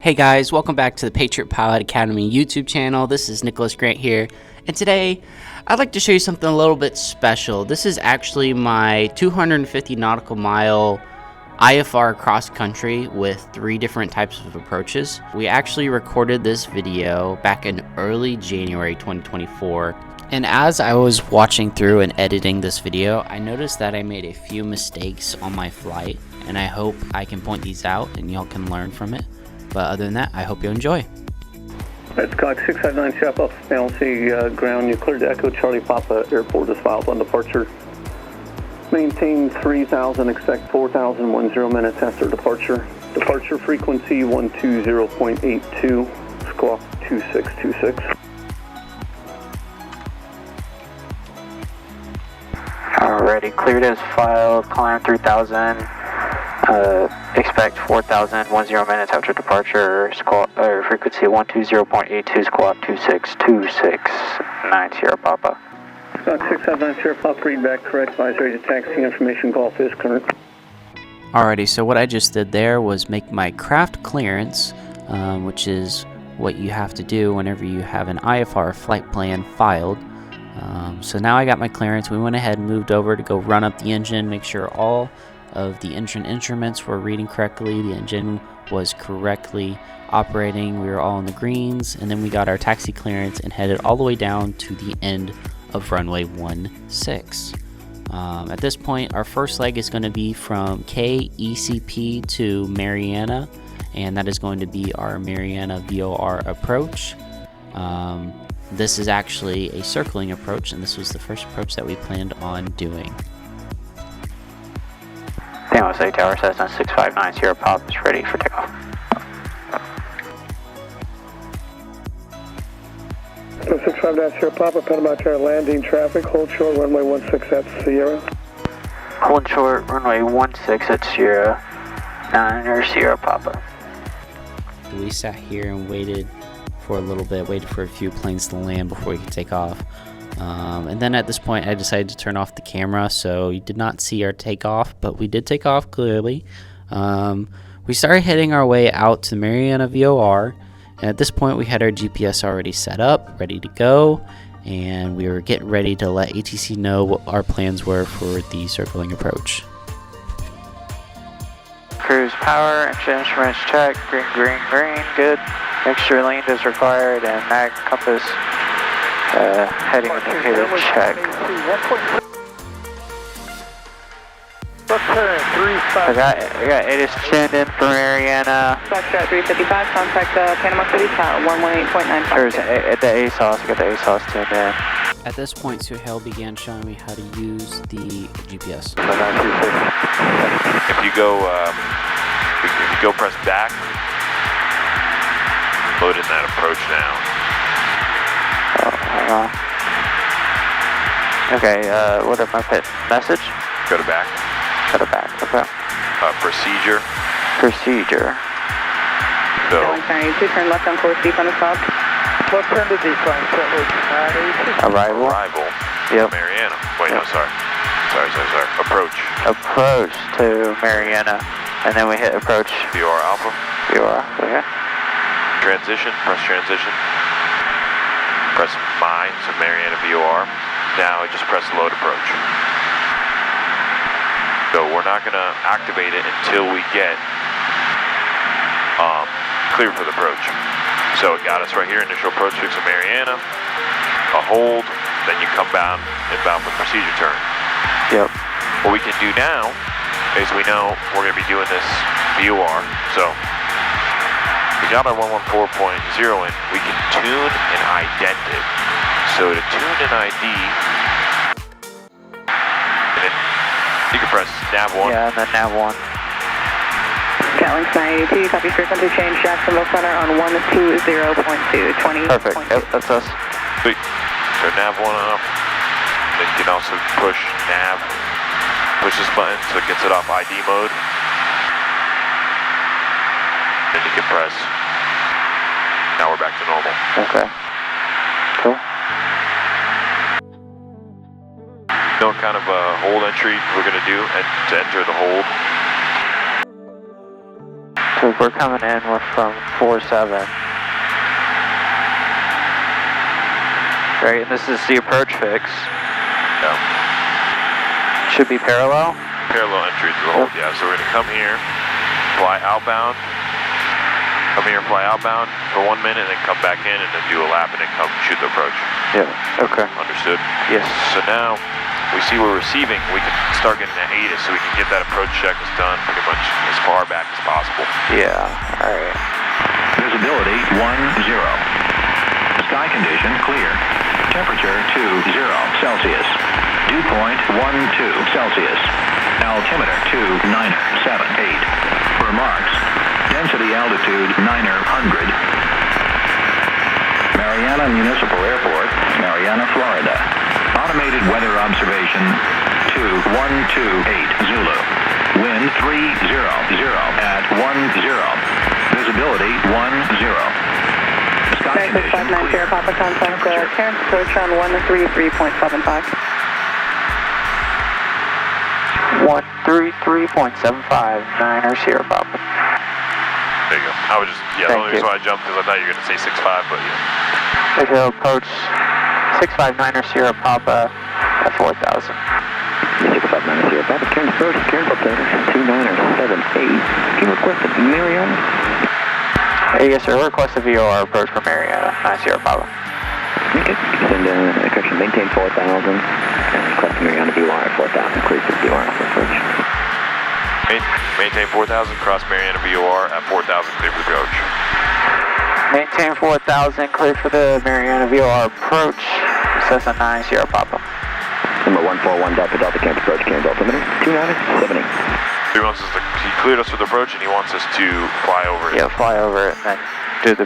Hey guys, welcome back to the Patriot Pilot Academy YouTube channel. This is Nicolas Grant here, and today I'd like to show you something a little bit special. This is actually my 250 nautical mile IFR cross country with 3 different types of approaches. We actually recorded this video back in early January 2024, and as I was watching through and editing this video, I noticed that I made a few mistakes on my flight, and I hope I can point these out and y'all can learn from it. But other than that, I hope you enjoy. That's Cox 659 Chap up, LC ground, you cleared to Echo Charlie Papa, airport is filed on departure. Maintain 3000, expect 4010 minutes after departure. Departure frequency 120.82, squawk 2626. Already cleared as filed, climb 3000. Expect 4010 minutes after departure, frequency 120.82, squawk 2626, 90 Papa. Scott 659 Sierra Papa, read back correct, advisory to taxi information, Golf is current. Alrighty, so what I just did there was make my craft clearance, which is what you have to do whenever you have an IFR flight plan filed. So now I got my clearance. We went ahead and moved over to go run up the engine, make sure all of the engine instruments were reading correctly, the engine was correctly operating, we were all in the greens, and then we got our taxi clearance and headed all the way down to the end of runway 16. At this point, our first leg is going to be from KECP to Mariana, and that is going to be our Mariana VOR approach. This is actually a circling approach, and this was the first approach that we planned on doing. USA Tower Cessna 659 Sierra Pop is ready for takeoff. 659 Sierra Papa, Panama Tower landing traffic, hold short runway 16 at Sierra. Hold short runway 16 at Sierra, 9 Sierra Papa. We sat here and waited for a little bit, waited for a few planes to land before we could take off. And then at this point I decided to turn off the camera, so you did not see our takeoff, but we did take off clearly. We started heading our way out to Mariana VOR, and at this point we had our GPS already set up, ready to go, and we were getting ready to let ATC know what our plans were for the circling approach. Cruise power, engine instruments check, green, green, green, good. Mixture lean is required, and mag compass heading indicator check. I got Atis tuned in for Mariana. Foxtrot 355, contact Panama City Tower 118.9. There's the ASOS, I got the ASOS tuned in. At this point, Suhail began showing me how to use the GPS. If you go press back, load in that approach now. Okay, what if I put message? Go to back. Go to back, okay. Procedure. Procedure. So, turn left on course deep on the south. Left turn to decline, Arrival. arrival. Yep. Mariana. Wait, no, sorry. Sorry. Approach. Approach to Mariana, and then we hit approach. VOR Alpha. VOR, okay. Transition. Press transition. Press my, so Mariana VOR. Now I just press load approach. So we're not going to activate it until we get clear for the approach. So it got us right here, initial approach fix of Mariana, a hold, then you come inbound for procedure turn. Yep. What we can do now is we know we're going to be doing this VOR, so we got our 114.0 in, we can tune and ident it. So to tune and ID, you can press nav 1. Yeah, and then nav 1. Catlink 982, copy frequency change, Jacksonville Center on 120.2, 20. Perfect, yep, that's us. Sweet. Turn nav 1 off. Then you can also push nav. Push this button so it gets it off ID mode. Then you can press. Now we're back to normal. Okay. Cool. You know what kind of hold entry we're going to do to enter the hold? So we're coming in, we're from 47. Right, and this is the approach fix. Yeah. Should be parallel. Parallel entry to the hold, yeah. So we're gonna come here, fly outbound, come here, fly outbound for 1 minute, and then come back in and then do a lap and then come shoot the approach. Yeah, okay. Understood? Yes. So now we see we're receiving, we can start getting that ATIS so we can get that approach check done pretty much as far back as possible. Yeah, alright. Visibility 10. Sky condition clear. Temperature 20 Celsius. Dew point 12 Celsius. Altimeter 2978. Remarks. Density altitude 900. Mariana Municipal Airport, Mariana, Florida. Automated weather observation 2128 Zulu. Wind 300 at 10. Visibility 10. Sky condition 590 clear. Papa contact Karen approach on 133.75. 133.75, Niner Sierra Papa. There you go. I was just, yeah, the only reason why I jumped is I thought you were going to say 6.5, but yeah. Visual approach 659er Sierra Papa at 4,000. 659 Sierra Papa, Karen approach, Karen Papa, 2978. Can you request a Mariana? Yes, sir. Request a VOR approach for Mariana, 9 Sierra Papa. Okay. Send a correction, maintain 4,000. And request a Mariana VOR at 4,000. Clear for VOR approach. Maintain 4,000, cross Mariana VOR at 4,000, clear for the approach. Maintain 4,000, clear for the Mariana VOR approach. Cessna 9 Sierra Papa. Number 141 Delta Delta, Karen approach, Karen Delta, minute 2970. He wants us to, he cleared us for the approach and he wants us to fly over it. Yeah, fly over it and then do the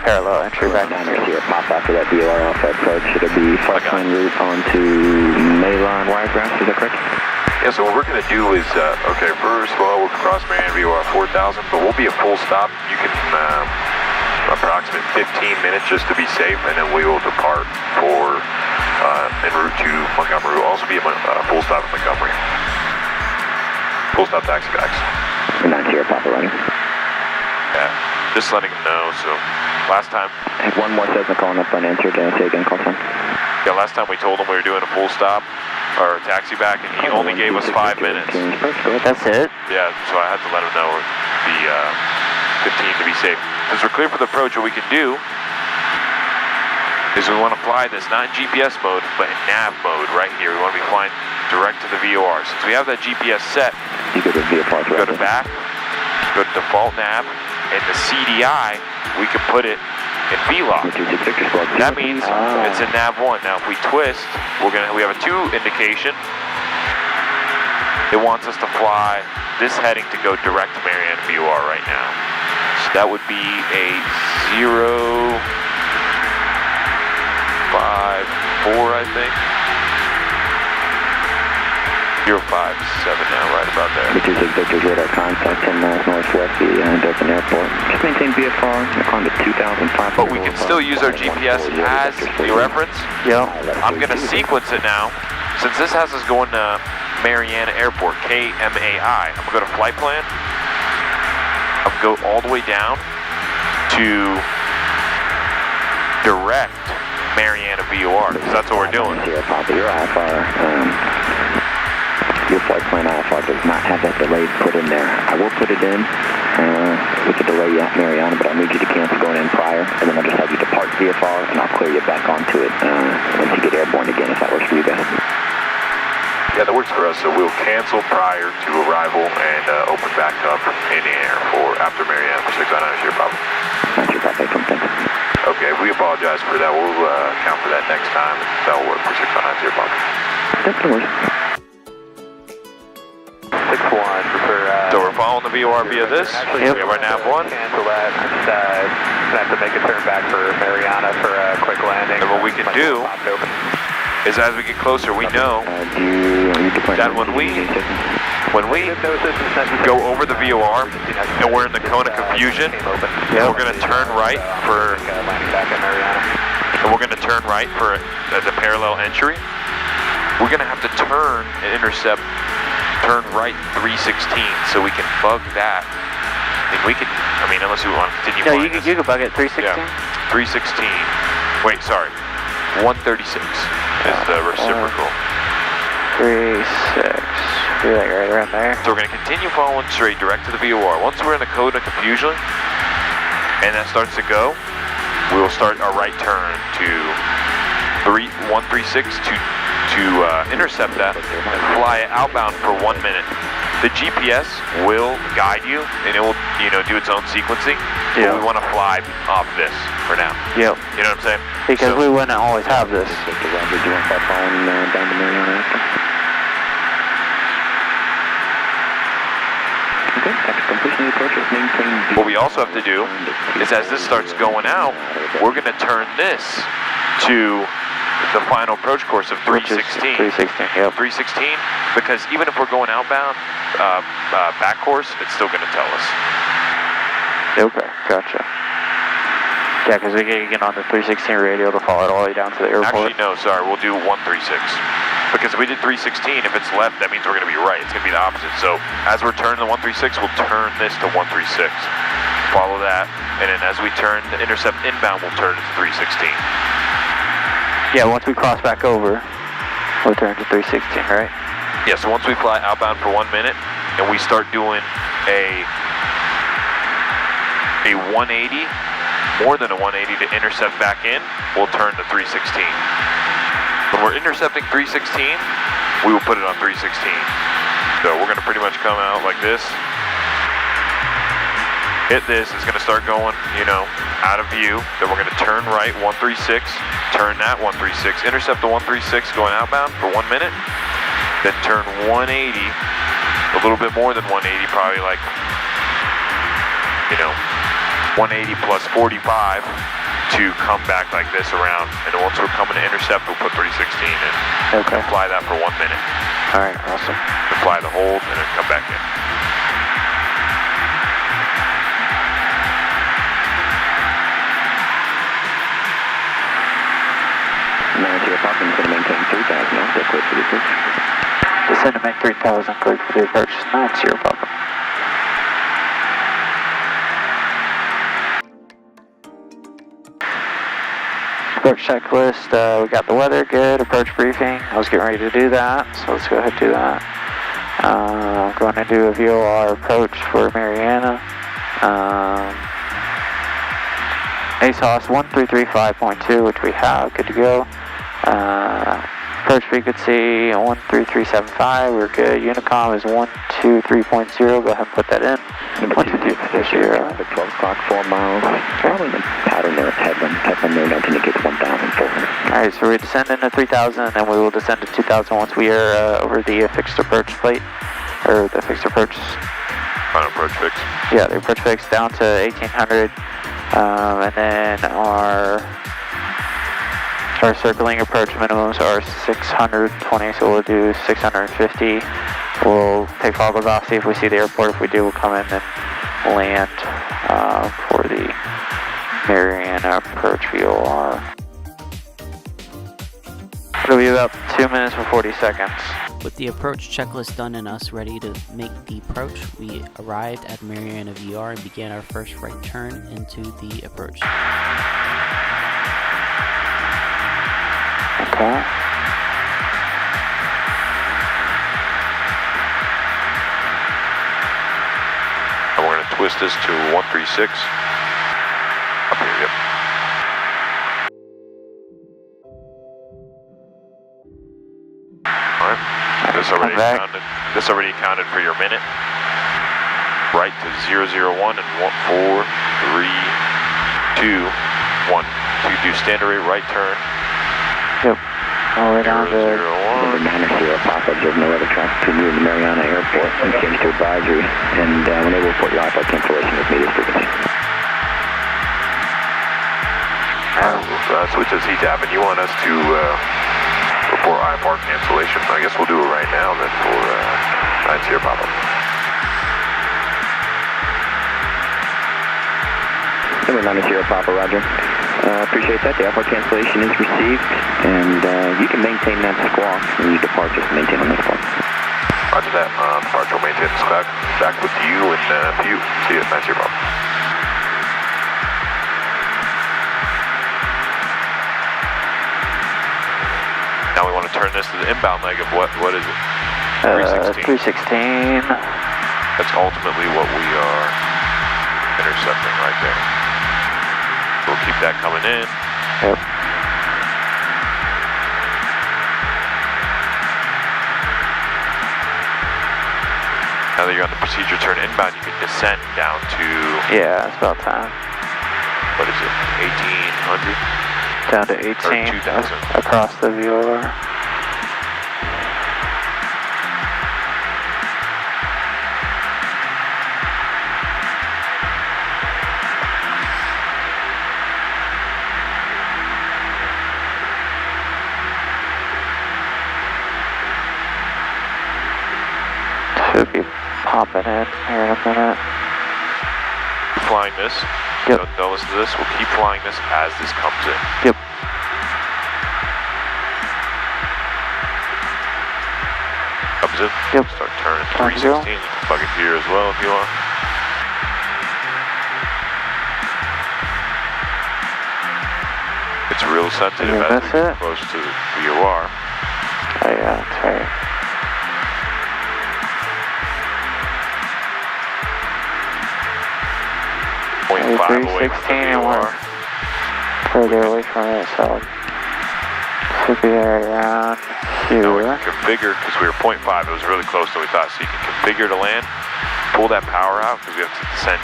parallel entry back. Niner Sierra Papa after that VOR alpha approach. It'll be flight line route onto Malon Wiregrass, is that correct? Yeah, so what we're going to do is, okay, first of all, we'll cross Mariana VOR 4,000, but we'll be a full stop. You can approximate 15 minutes just to be safe, and then we will depart for en route to Montgomery. We'll also be a full stop in Montgomery. Full stop taxi backs. 9 Sierra Papa running. Yeah, just letting them know. So last time. I have one more Cessna calling up unanswered. Say again, call sign. Yeah, last time we told him we were doing a full stop or a taxi back, and he only gave us 5 minutes. That's it? Yeah, so I had to let him know the 15 to be safe. Since we're clear for the approach, what we can do is we want to fly this not in GPS mode, but in nav mode right here. We want to be flying direct to the VOR. Since we have that GPS set, you go to VFR, go to back, go to default nav, and the CDI, we can put it in VLOC. That means it's in nav 1. Now if we twist, we have a 2 indication. It wants us to fly this heading to go direct to Mariana VOR right now. So that would be a 054, I think. 057 now, right about there. Which is Victor's radar contact 10 miles northwest the Dothan Airport. Just maintain VFR, on to 2,500. But we can still use our GPS as the reference. Yeah. I'm going to sequence it now. Since this has us going to Mariana Airport, KMAI, I'm going to go to flight plan. I'm going to go all the way down to direct Mariana VOR, because that's what we're doing. Your IFR, your flight plan IFR does not have that delay put in there. I will put it in with the delay at Mariana, but I'll need you to cancel going in prior, and then I'll just have you depart VFR, and I'll clear you back onto it once you get airborne again, if that works for you guys. Yeah, that works for us, so we'll cancel prior to arrival and open back up in the air for after Mariana for 609 Sierra Papa. 9 Sierra Papa, thanks. Okay, we apologize for that. We'll account for that next time. That'll work for 609 Sierra Papa. That's no worries. 6-1, prepare. So we're following the VOR via this. We have our nav 1. Cancel that. Gonna have to make a turn back for Mariana for a quick landing. And what we can do is as we get closer, we know that when we go over the VOR and we're in the cone of confusion, we're going to turn right for the parallel entry. We're going to have to turn and intercept, turn right 316 so we can bug that And we can, I mean, unless we want to continue Yeah, flying you could bug it 316. Yeah, 316. Wait, sorry. 136 is the reciprocal. 36. Do that right around there. So we're going to continue following straight direct to the VOR. Once we're in the code of confusion and that starts to go, we will start our right turn to 136 to intercept that and fly it outbound for 1 minute. The GPS will guide you and it will, do its own sequencing. Yeah. But we want to fly off this for now. Yep. You know what I'm saying? Because we wouldn't always have this. What we also have to do is as this starts going out, we're going to turn this to the final approach course of 316. 316, yep. 316, because even if we're going outbound, back course, it's still going to tell us. Okay, gotcha. Yeah, because we can get on the 316 radio to follow it all the way down to the airport. Actually, no, sorry, we'll do 136. Because if we did 316, if it's left, that means we're going to be right. It's going to be the opposite. So as we're turning the 136, we'll turn this to 136. Follow that, and then as we turn the intercept inbound, we'll turn it to 316. Yeah, once we cross back over, we'll turn to 316, right? Yeah, so once we fly outbound for 1 minute, and we start doing a 180, more than a 180 to intercept back in, we'll turn to 316. When we're intercepting 316, we will put it on 316. So we're going to pretty much come out like this. Hit this, it's going to start going, out of view. Then we're going to turn right, 136, turn that 136, intercept the 136 going outbound for 1 minute. Then turn 180, a little bit more than 180, probably like, 180 plus 45 to come back like this around. And then once we're coming to intercept, we'll put 316 in. Okay. Fly that for 1 minute. All right, awesome. Then fly the hold and then come back in. Going to maintain 3,000, also clear for the approach. Descend to make 3,000, clear for the approach, 90 Papa. Approach checklist, we got the weather, good, approach briefing, I was getting ready to do that, so let's go ahead and do that. I'm going to do a VOR approach for Mariana. ASOS 1335.2, which we have, good to go. Approach frequency 13375, we're good. Unicom is 123.0, go ahead and put that in. 123.0. 12 o'clock, 4 miles. Probably the pattern there of headwind. Headwind there don't indicate 1,400. Alright, so we descend into 3,000 and then we will descend to 2,000 once we are over the fixed approach plate. Or the fixed approach. Final approach fix. Yeah, the approach fix down to 1,800. And then our circling approach minimums are 620, so we'll do 650. We'll take foggles off, see if we see the airport. If we do, we'll come in and land for the Mariana approach VOR. It'll be about 2 minutes and 40 seconds. With the approach checklist done and us ready to make the approach, we arrived at Mariana VR and began our first right turn into the approach. Okay. And we're going to twist this to 136. Up here, yep. Alright. This already accounted for your minute. Right to 001 and 4, 3, 2, 1. So you do standard rate right turn. Yep. All the way down to 001. Number 9 Sierra Papa, observe no other traffic between you and the Mariana Airport. And change to advisory. And when they will report your IFR cancellation with media frequency. Switch to CTAP, and you want us to report IFR cancellation. I guess we'll do it right now then for 9 Sierra Papa. Number 9 Sierra Papa, roger. Appreciate that. The IFR cancellation is received, and you can maintain that squawk when you depart. Just maintain on that squawk. Roger that. Departure will maintain this cloud. Back with you in a few. See you. 90 Papa. Now we want to turn this to the inbound leg of what is it? 316. 316. That's ultimately what we are intercepting right there. We'll keep that coming in. Yep. Now that you're on the procedure turn inbound, you can descend down to... Yeah, it's about time. What is it? 1800? Down to 18. Or 2000. Across the VOR. Should be popping in here in a minute. Flying this. Yep. Don't listen to this. We'll keep flying this as this comes in. Yep. Comes in. Yep. Start turning. 316. 10. You can plug it here as well if you want. It's real sensitive Yeah, as that's we get it. close to the VOR. Oh yeah, that's right. Point 5 away from the 316 and VOR. Further away from it, so should be right around Now we here. can configure, because we were 0.5, it was really close than we thought, so you can configure to land, pull that power out, because we have to descend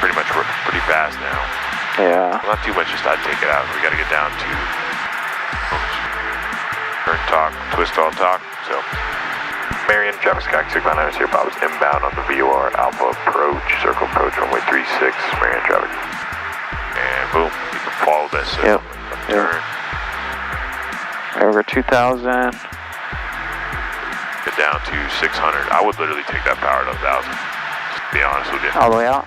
pretty much pretty fast now. Yeah. Not too much, just I'd take it out. We got to get down to turn talk, twist all talk. So, Marion, traffic sky 699 here, Bob's inbound on the VOR, Alpha approach, circle approach, runway 36, Marion traffic. And boom, you can follow this. Yep. Turn. Over 2,000. Get down to 600. I would literally take that power to 1,000. Just to be honest with you. All the way out.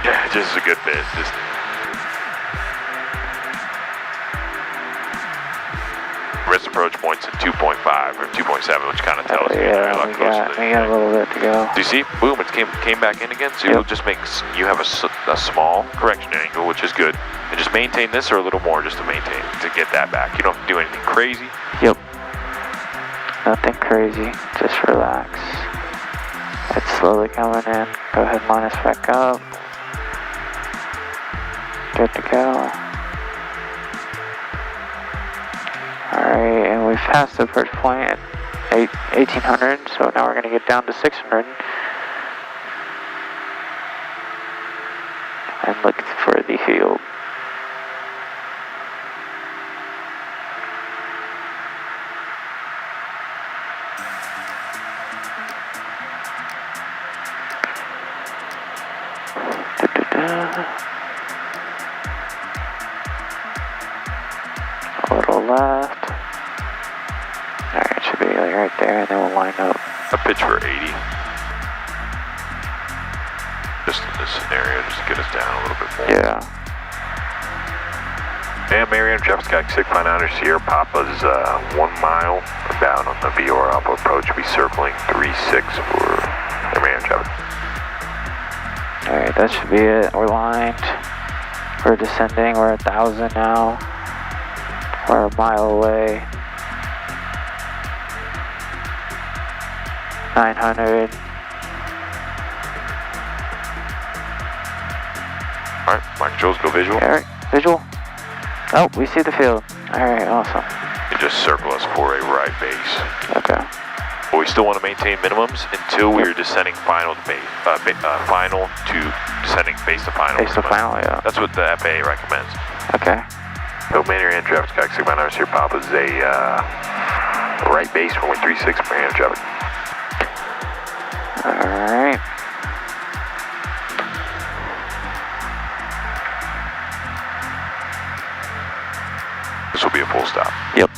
Yeah, just a good bit. Just. Wrist approach points at 2.5 or 2.7, which kind of tells you Yeah, you're a lot closer than we got a little bit to go. Do you see? Boom, it came back in again. So Yep. you'll just make, you have a small correction angle, which is good. And just maintain this or a little more just to maintain, to get that back. You don't have to do anything crazy. Yep. Nothing crazy, just relax. It's slowly coming in. Go ahead, line us back up. Good to go. Alright, and we've passed the first point at 1800, so now we're going to get down to 600. And look for the field. A little left. Alright, it should be like right there, and then we'll line up. I pitch for 80. Just in this scenario, just to get us down a little bit more. Yeah. And Marion, traffic sky 659 Sierra Papa's 1 mile down on the VOR Alpha approach. Be circling 36 for Marion traffic. Alright, that should be it. We're lined. We're descending. We're at 1,000 now. We're a mile away. 900. Alright, Mike Jules, go visual. Alright, visual. Oh, we see the field. Alright, awesome. You just circle us for a right base. Okay. But we still want to maintain minimums until we are descending final to base, final to descending base to final. Base to final, yeah. That's what the FAA recommends. Okay. So Marion traffic sky 659 Sierra Papa's a right base runway 36 Marion traffic. Alright. This will be a full stop. Yep.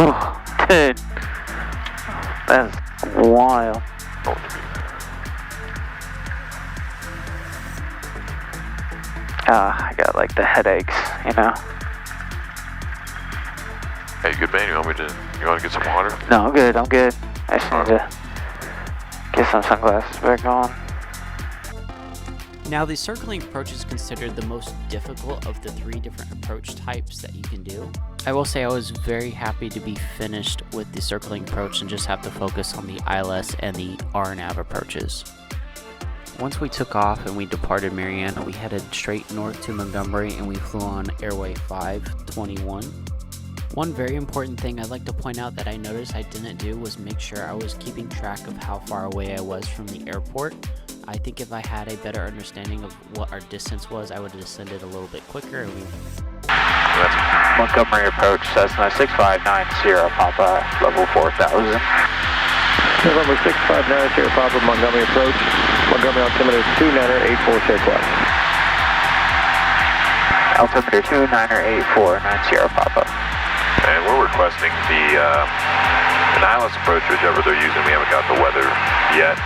Oh, dude. That's wild. I got like the headaches, you know. Hey, good man. You want to get some water? No, I'm good. I just need to get some sunglasses back on. Now, the circling approach is considered the most difficult of the 3 different approach types that you can do. I will say I was very happy to be finished with the circling approach and just have to focus on the ILS and the RNAV approaches. Once we took off and we departed Mariana, we headed straight north to Montgomery and we flew on Airway 521. One very important thing I'd like to point out that I noticed I didn't do was make sure I was keeping track of how far away I was from the airport. I think if I had a better understanding of what our distance was, I would have descended a little bit quicker. And Montgomery approach, Cessna 6590, Papa, level 4000. November 6590, Papa, Montgomery approach. Montgomery altimeter 2984, check left. Altimeter 2984, 90, Papa. And we're requesting an ILS approach, whichever they're using. We haven't got the weather yet.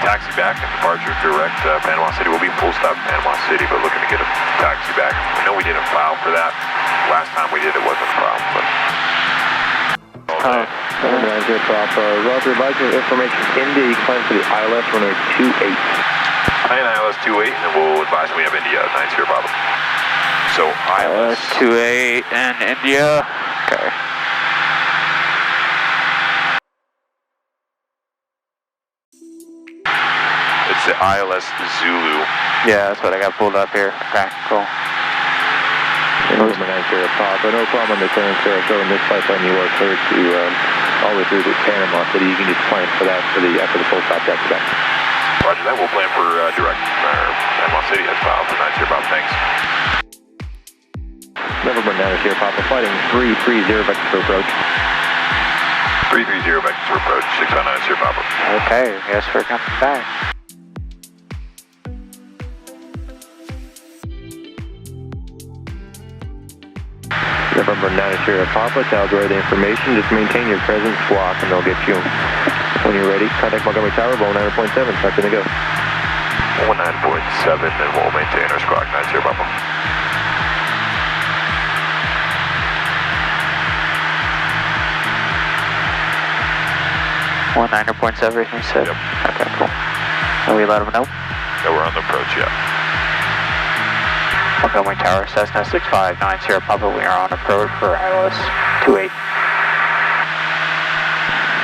Taxi back and departure direct Panama City. We'll be full stop in Panama City, but looking to get a taxi back. I know we didn't file for that. Last time we did, it wasn't a problem. But Roger, advisory information India, you climb for the ILS runway 28. Plan ILS 28, and we'll advise we have India 90 Papa. So ILS 28 and India. Okay. It's the ILS Zulu. Yeah, that's what I got pulled up here. Okay, cool. November 90, Papa, no problem on the clearance there. So in this pipeline you are cleared to all the way through to Panama City. You can just plan for that for the full stop taxi back. Roger that. We'll plan for direct Panama City as filed for 90 Papa. Thanks. November 90, Papa, fighting 330 vector to approach. 330 vector to approach, 6590 Papa. Okay, yes, we're coming back. November 90, Papa, I'll the information. Just maintain your present squawk and they'll get you. When you're ready, contact Montgomery Tower, 19.7, touch and go. 19.7, and we'll maintain our squawk 90 Papa. One 9.7, everything said? Yep. Okay, cool. Can we let them know? Yeah, we're on the approach, yeah. Montgomery Tower, Cessna 6590, Papa, we are on approach for ILS 28.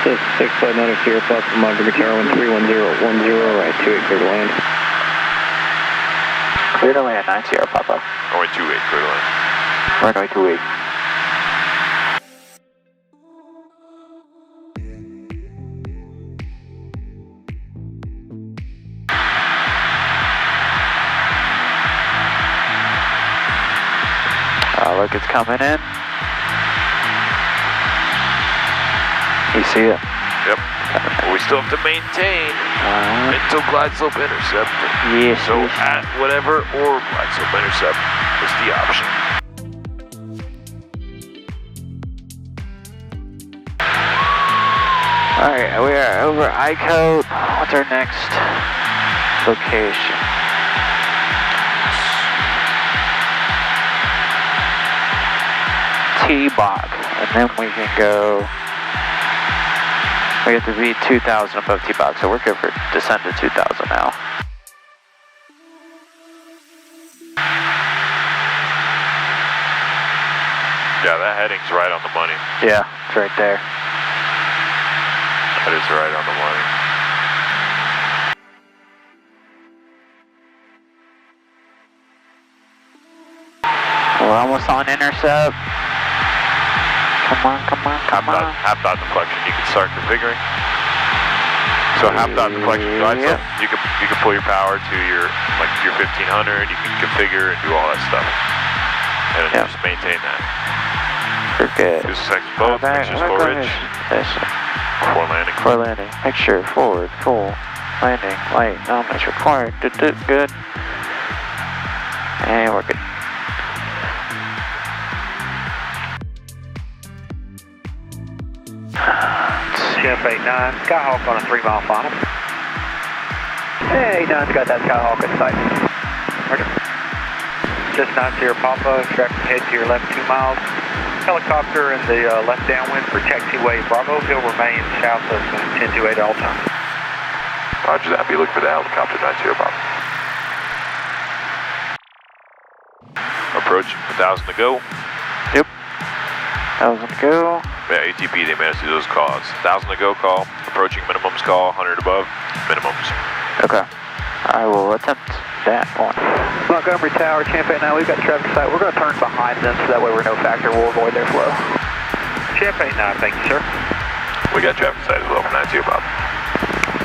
6590, Papa, Montgomery Tower, 131010, right, 28, clear to land. Clear to land, 90, Papa. Runway 28, clear to land. Runway 28. Look, it's coming in. You see it? Yep. We still have to maintain until glide slope intercept. Yes. So at whatever or glide slope intercept is the option. Alright, we are over I-Code. What's our next location? T-Bach, and then we can go, we have to be 2,000 above T-Bach, so we're good for descend to 2,000 now. Yeah, that heading's right on the money. Yeah, it's right there. That is right on the money. We're almost on intercept. Come on. Half dot deflection, you can start configuring. So half dot deflection glide slope, you can pull your power to your 1500, you can configure and do all that stuff. And then just maintain that. We're good. Just sex both, mixtures full ridge. Before landing. Before landing. Mixture forward, full. Landing, light, no mixture required. Good. And we're good. Surf 89, Skyhawk on a 3-mile final. Hey, 89's got that Skyhawk in sight. Roger. Just 90 Papa, traffic ahead to your left 2 miles. Helicopter in the left downwind for taxiway Bravo. He'll remain south of 1028 all time. Roger that. Be looking for the helicopter 90 Papa. Approach, 1,000 to go. Yep. 1,000 to go. Yeah, ATP, they made us do those calls. 1,000 to go call. Approaching minimums call. 100 above. Minimums. Okay. I will attempt that one. Montgomery Tower, Champ 89, we've got traffic sight. We're going to turn behind them so that way we're no factor. We'll avoid their flow. Champ 89, thank you, sir. We got traffic sight as well for 90 Bob.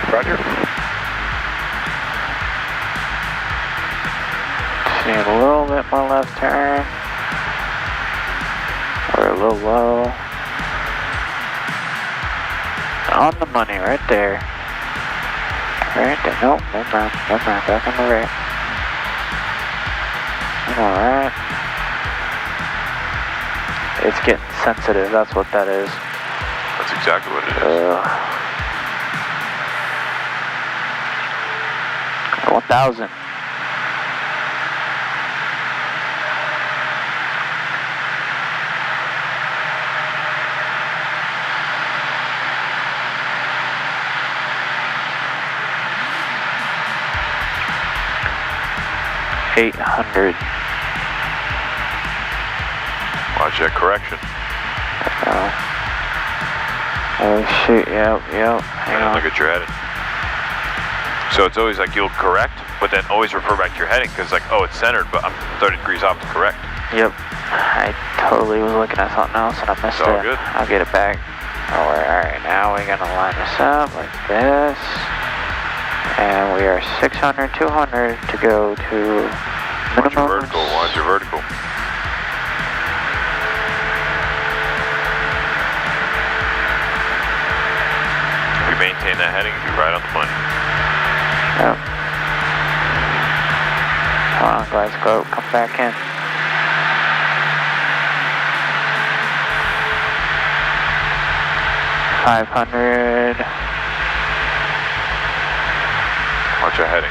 Roger. Just need a little bit more left turn. We're a little low. On the money, right there. Right there. Nope, never mind. Back on the right. Alright. It's getting sensitive, that's what that is. That's exactly what it is. 1,000. $800. Watch that correction. Oh shoot, yep. Hang on. Look at your heading. So it's always like you'll correct, but then always refer back to your heading because like, oh, it's centered, but I'm 30 degrees off to correct. Yep. I totally was looking at something else and I missed all it. Good. I'll get it back. Alright, now we're gonna line this up like this. And we are 600, 200 to go to Watch your vertical, watch your vertical. If you maintain that heading, you'll be right on the money. Yep. Come on guys, go, come back in. $500. Watch your heading.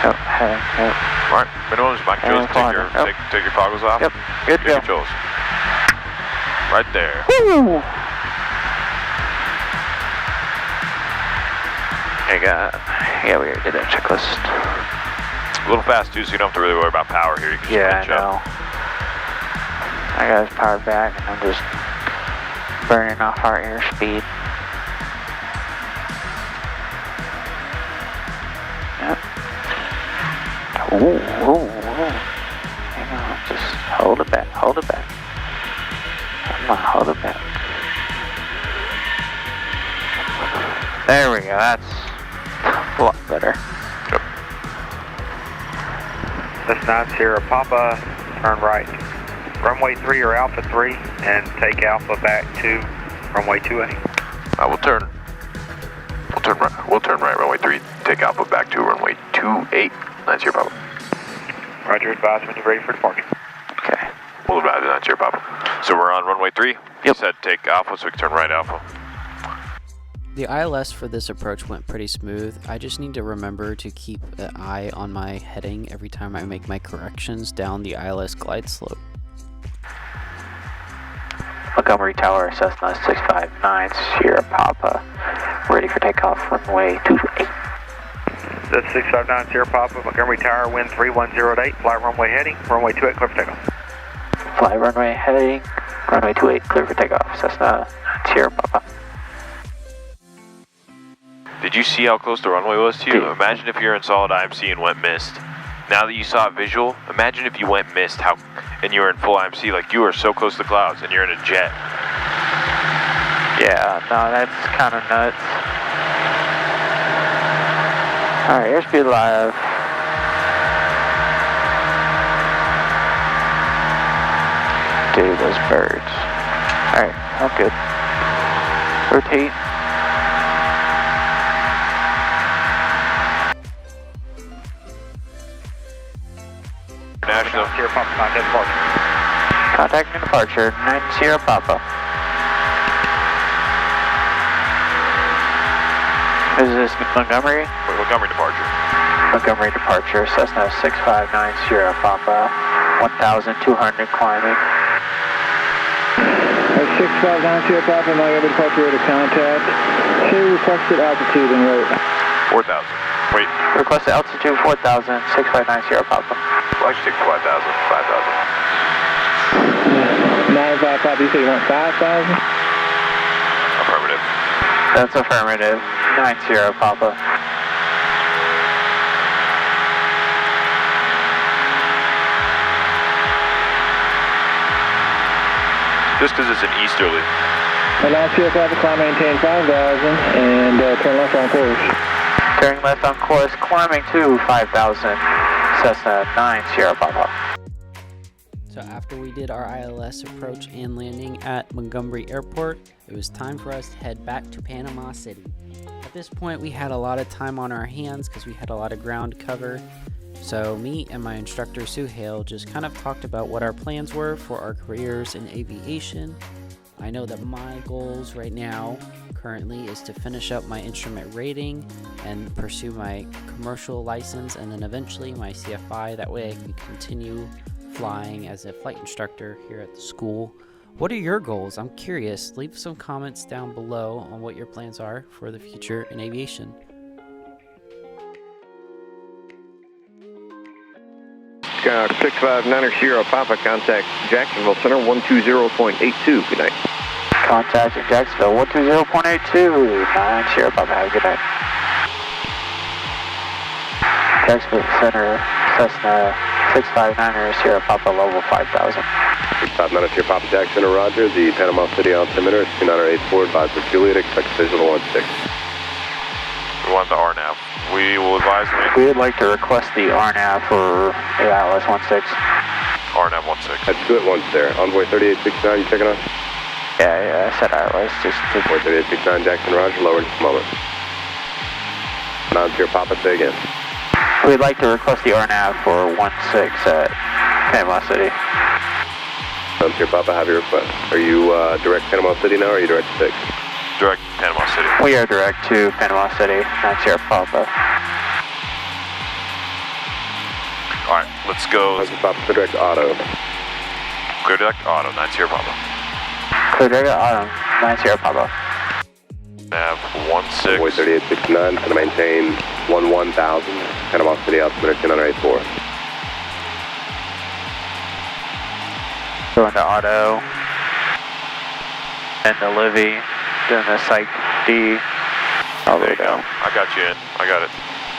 Yep, heading, yep. Alright, minimums, back Jules, take your goggles off. Yep, good Get go. Jules. Right there. Woo! Yeah, we already did that checklist. A little fast too, so you don't have to really worry about power here. You can just I know. I got his power back and I'm just burning off our airspeed. Yep. Ooh. Hang on, just hold it back. Come on, hold it back. There we go, that's a lot better. Yep. That's 90 Papa, turn right. Runway 3 or Alpha 3, and take Alpha back to runway 28. We'll turn right, runway 3, take Alpha back to runway 28. 90 Papa. Roger, advise when you're ready for departure. Okay. We'll advise 90 Papa. So we're on runway 3? Yep. You said take Alpha, so we can turn right Alpha. The ILS for this approach went pretty smooth. I just need to remember to keep an eye on my heading every time I make my corrections down the ILS glide slope. Montgomery Tower, Cessna 659, Sierra Papa, ready for takeoff, runway 28. That's 659 Sierra Papa, Montgomery Tower, wind 3108, fly runway heading, runway 28, clear for takeoff. Fly runway heading, runway 28, clear for takeoff, Cessna Sierra Papa. Did you see how close the runway was to you? Imagine if you're in solid IMC and went missed. Now that you saw it visual, imagine if you went missed and you were in full IMC, like you were so close to the clouds and you're in a jet. Yeah, no, that's kind of nuts. Alright, airspeed live. Dude, those birds. Alright, all good. Rotate. National. Sierra Papa, contact departure. Contacting departure, 9 Sierra Papa. Is this Montgomery? Montgomery departure. Montgomery departure, Cessna 6590 Papa, 1,200 climbing. 6590 Papa, Miami departure rate of contact. Say requested altitude and rate. 4,000. Wait. Requested altitude 4,000, 6590 Papa. Well, I should take 5,000. 95 Papa, you say you want 5,000? Affirmative. That's affirmative. 90 Papa. Just because it's an easterly. 90 Papa, climb maintain 5,000 and turn left on course. Turning left on course, climbing to 5,000. Cessna 90 Papa. So after we did our ILS approach and landing at Montgomery Airport, it was time for us to head back to Panama City. At this point, we had a lot of time on our hands because we had a lot of ground cover. So me and my instructor Suhail just kind of talked about what our plans were for our careers in aviation. I know that my goals right now currently is to finish up my instrument rating and pursue my commercial license and then eventually my CFI. That way I can continue flying as a flight instructor here at the school. What are your goals? I'm curious. Leave some comments down below on what your plans are for the future in aviation. Sky 659 Papa, contact Jacksonville Center 120.82. Good night. Contacting Jacksonville 120.82. 90 Papa, have a good night. Jacksonville Center, Cessna 659 Sierra Papa, level 5,000. 659 Papa, Jack Center, roger. The Panama City altimeter is 2984, advised with Juliet, expect visual 16. We want the RNAV. We will advise We would like to request the RNAV for ILS 16. RNAV 16. That's good once there. Envoy 3869, you checking on? Yeah, I said ILS. Envoy 3869, Jackson, roger. Lower in just a moment. 90 Papa, say again. We'd like to request the RNAV for 16 at Panama City. 90 Papa, have your request. Are you direct Panama City now, or are you direct 6? Direct Panama City. We are direct to Panama City, 90 Papa. Alright, let's go. 90 Papa, clear direct auto. Clear direct auto, 90 Papa. Clear direct auto, 90 Papa. Nav 16. Envoy 3869, going to maintain 11,000. Panama City altimeter 2984. Going to auto. And the Livy. Doing the Psych D. Oh, there you go. I got you in. I got it.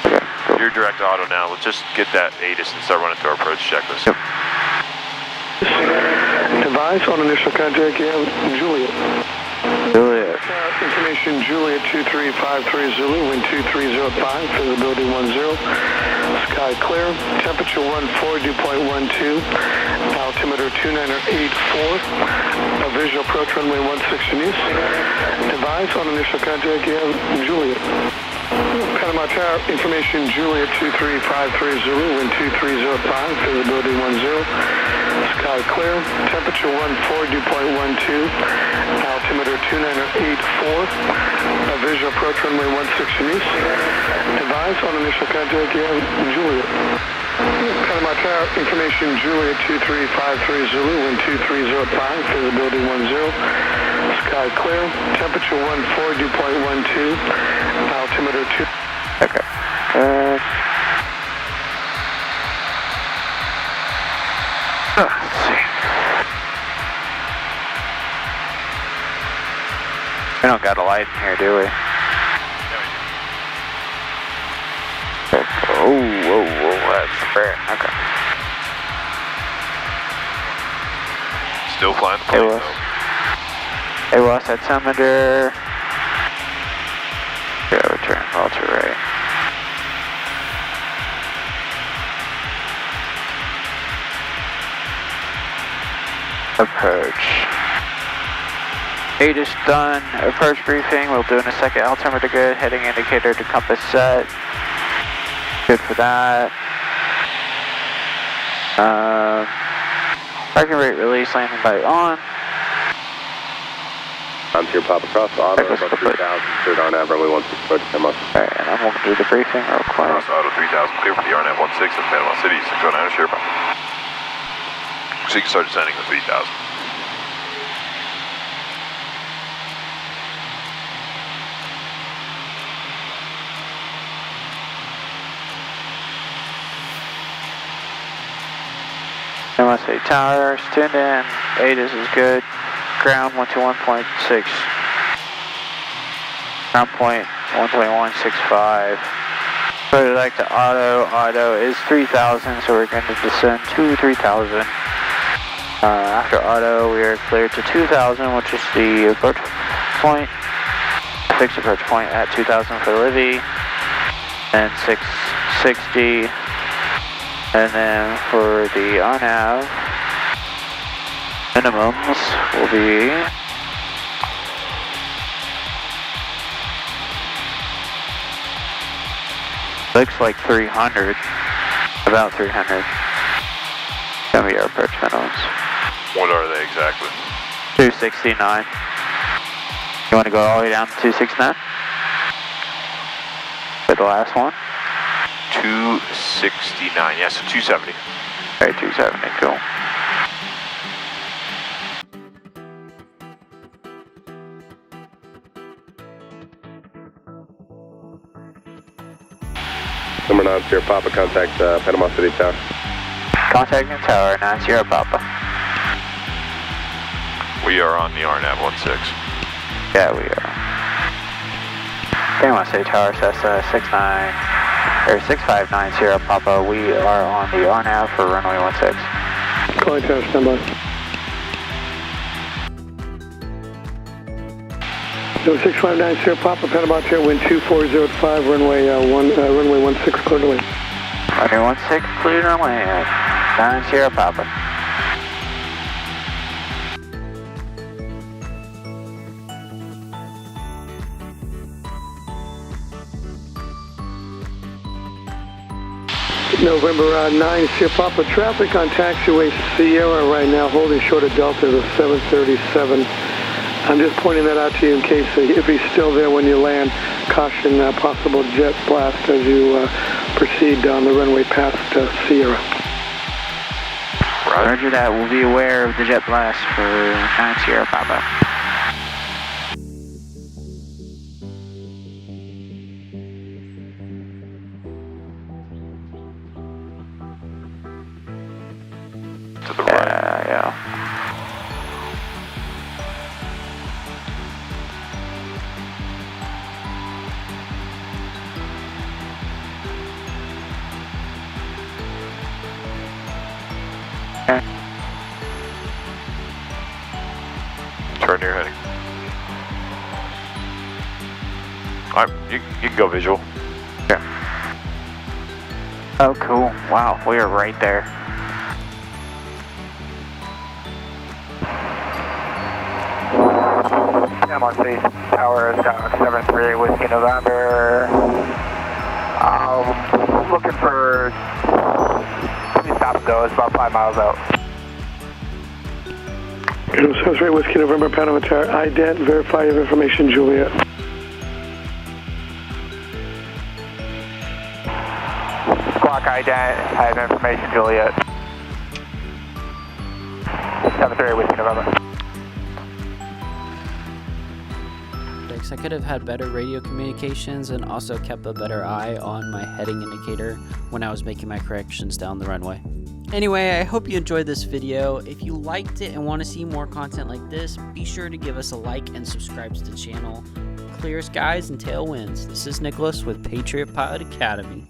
Okay, cool. You're direct auto now. Let's just get that ATIS and start running through our approach checklist. Yep. Advice on initial contact, you have Juliet. Juliet. Information Juliet 2353 Zulu, wind 2305, visibility 10. Sky clear, temperature 14, dew point 12, altimeter 2984, visual approach runway 16 east. Advice on initial contact, you have Juliet. Panama Tower, information Juliet 2353 Zulu, wind 2305, visibility 10. Sky clear, temperature 14, dew point 12, altimeter 2984, visual approach runway 16 east. Advise on initial contact, you have Juliet. Panama Tower, information Juliet 2353 Zulu, wind 2305, visibility 10. Sky clear, temperature 14, dew point 12, altimeter 2. Okay. Let's see. We don't got a light in here, do we? Whoa, that's fair. Okay. Still flying the plane, though. AWAS altimeter. Yeah, return all to right. Approach. ATIS done. Approach briefing. We'll do in a second. Altimeter good. Heading indicator to compass set. Good for that. Parking rate release. Landing light on. Onto your Papa Cross, auto, about 3000, cleared RNAV, runway 16, approach Panama. Alright, and I'm walking through the briefing real quick. Cross auto 3000, clear for the RNAV 16 at Panama City, 609 Sherpa. So you can start descending with 3000. Panama City Towers, tuned in, ATIS is good. Ground 121.6. Ground point 121.65. Put it back to auto. Auto is 3000, so we're going to descend to 3000. After auto, we are cleared to 2000, which is the approach point. Fixed approach point at 2000 for Livy. And 660. And then for the RNAV, minimums will be looks like 300, about 300. Gonna be our approach minimums. What are they exactly? 269. You want to go all the way down to 269? For the last one? 269, yeah, so 270. Alright, 270, cool. Number 9, Sierra Papa, contact Panama City Tower. Contacting tower, 9 Sierra Papa. We are on the RNAV 16. Yeah, we are. Panama City Tower, Cessna 659 Sierra Papa. We are on the RNAV for runway 16. Calling tower, stand by. No 659 Sierra Papa, Panama Tower, wind 2405, runway 16, cleared away. Runway 16, cleared runway 9 Sierra Papa. November 9 Sierra Papa, traffic on taxiway Sierra right now, holding short of Delta is a 737. I'm just pointing that out to you in case, if he's still there when you land, caution possible jet blast as you proceed on the runway past Sierra. Roger that, we'll be aware of the jet blast for 9 Sierra Papa. To the right. Yeah. Turn your heading. Alright, you can go visual. Yeah. Oh, cool. Wow, we are right there. Panama City Tower, 73 Whiskey November. Looking for 2 stop and go, it's about 5 miles out. 73 Whiskey November, Panama Tower, ident, verify your information, Juliet. Squawk ident, I have information, Juliet. 73 Whiskey November. I could have had better radio communications and also kept a better eye on my heading indicator when I was making my corrections down the runway. Anyway, I hope you enjoyed this video. If you liked it and want to see more content like this, be sure to give us a like and subscribe to the channel. Clear skies and tailwinds. This is Nicholas with Patriot Pilot Academy.